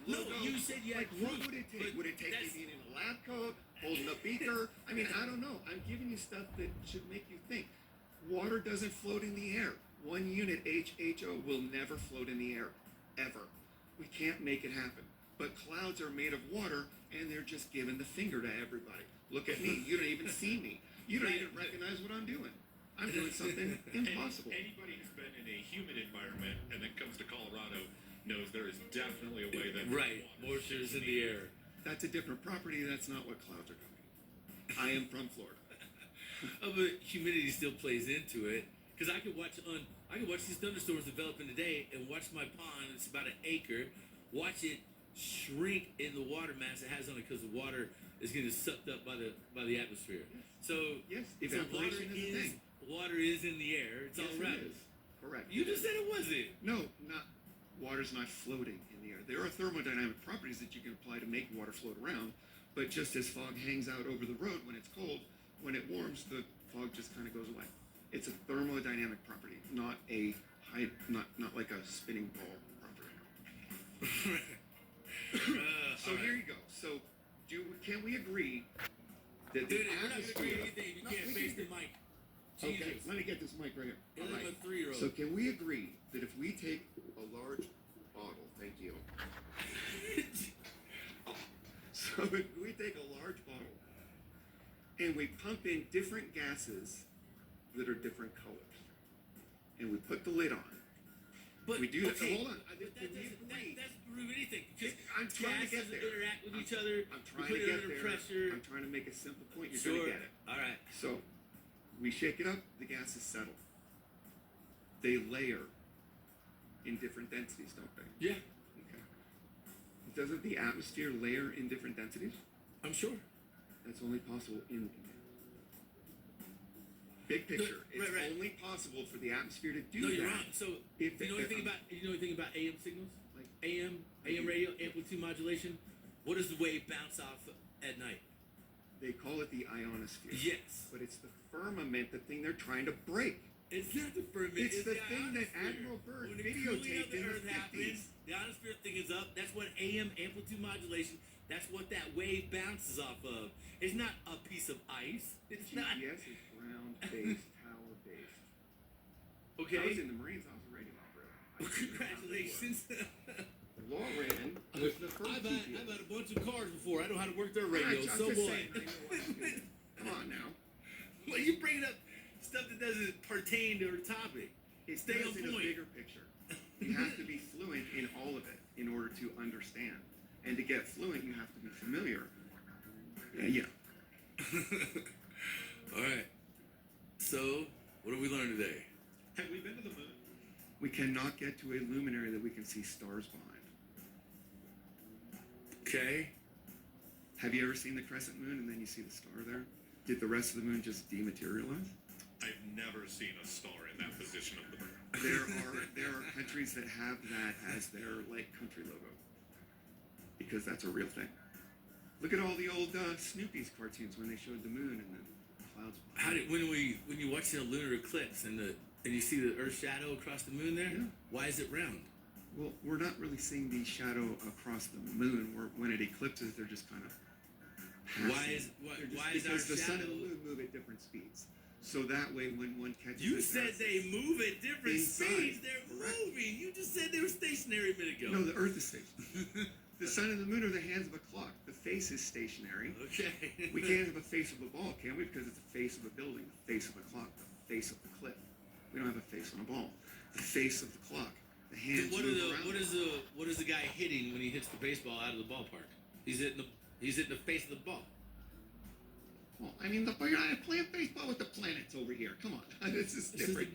No, logo. you said you had Like, what proof, would it take? but Would it take me that's- being in a lab coat, holding a beaker? I mean, I don't know. I'm giving you stuff that should make you think. Water doesn't float in the air. 1 unit HHO will never float in the air, ever. We can't make it happen. But clouds are made of water, and they're just giving the finger to everybody. Look at me. You don't even see me. You don't even recognize what I'm doing. I'm doing something impossible. Anybody who's been in a humid environment and then comes to Colorado knows there is definitely a way that right, moisture is in the air. That's a different property. That's not what clouds are doing. I am from Florida. Oh, but humidity still plays into it. Because I could watch these thunderstorms develop in a day and watch my pond. It's about an acre. Watch it shrink in the water mass it has on it because the water is getting sucked up by the atmosphere. So Yes, so evaporation is a thing. water is in the air. It's Yes, all around. it is. Correct. You just said it wasn't. No, not water's not floating in the air. There are thermodynamic properties that you can apply to make water float around, but just as fog hangs out over the road when it's cold, when it warms, the fog just kind of goes away. It's a thermodynamic property, not not like a spinning ball property. So all right. here you go. So can we agree that Dude, the we're not gonna agree atmosphere? anything. You No, can't we face can- the mic. Okay, Jesus. let me get this mic right here. You're All like right. a 3-year-old. So can we agree that if we take a large bottle, thank you. So if we take a large bottle and we pump in different gases that are different colors, and we put the lid on, But we do that. okay, Hold on. but Can that we doesn't agree? that's prove anything. Because I'm trying to get gases there. interact with each other. I'm You trying put to it get under there. pressure. I'm trying to make a simple point. You're Sure. going to get it. All right. So we shake it up. The gases settle. They layer in different densities, don't they? Yeah, Okay. Doesn't the atmosphere layer in different densities? I'm sure. That's only possible in big picture. It's right. only possible for the atmosphere to do No, that. you're wrong. So If you know anything about AM signals? Like AM radio amplitude modulation? What does the wave bounce off at night? They call it the ionosphere. Yes. But it's the firmament, the thing they're trying to break. It's not the firmament. It's the thing that ionosphere. Admiral Byrd When the cooling videotaped of the in the Earth 50s. happens, the ionosphere thing is up. That's what AM amplitude modulation. That's what that wave bounces off of. It's not a piece of ice. It's not. GPS is ground-based, tower-based. Okay. I was in the Marines. I was a radio operator. Well, congratulations. Lauren was the first I've GPS. had a bunch of cars before. I know how to work their I'm radios. just So what? saying, I know what I'm doing. Come on now. Well, you bringing up stuff that doesn't pertain to our topic. It Stay does on in a point. bigger picture. You have to be fluent in all of it in order to understand. And to get fluent, you have to be familiar. Yeah. All right. So, what have we learned today? Have we been to the moon? We cannot get to a luminary that we can see stars behind. Okay. Have you ever seen the crescent moon and then you see the star there? Did the rest of the moon just dematerialize? I've never seen a star in that position of the moon. There are countries that have that as their like country logo because that's a real thing. Look at all the old Snoopy's cartoons when they showed the moon and the clouds. When you watch the lunar eclipse and you see the Earth's shadow across the moon there? Yeah. Why is it round? Well, we're not really seeing the shadow across the moon. When it eclipses, they're just kind of passing. Why is our because the sun shadow? and the moon move at different speeds. So that way, when one catches You it, said passes. they move at different Inside. speeds. They're Correct. moving. You just said they were stationary a minute ago. No, the Earth is stationary. The sun and the moon are the hands of a clock. The face is stationary. Okay. We can't have a face of a ball, can we? Because it's the face of a building, the face of a clock, the face of the cliff. We don't have a face on a ball. The face of the clock. The hands What move around. what is the guy hitting when he hits the baseball out of the ballpark? He's hitting the face of the ball. Well, I mean, you're not playing baseball with the planets over here. Come on, this is different.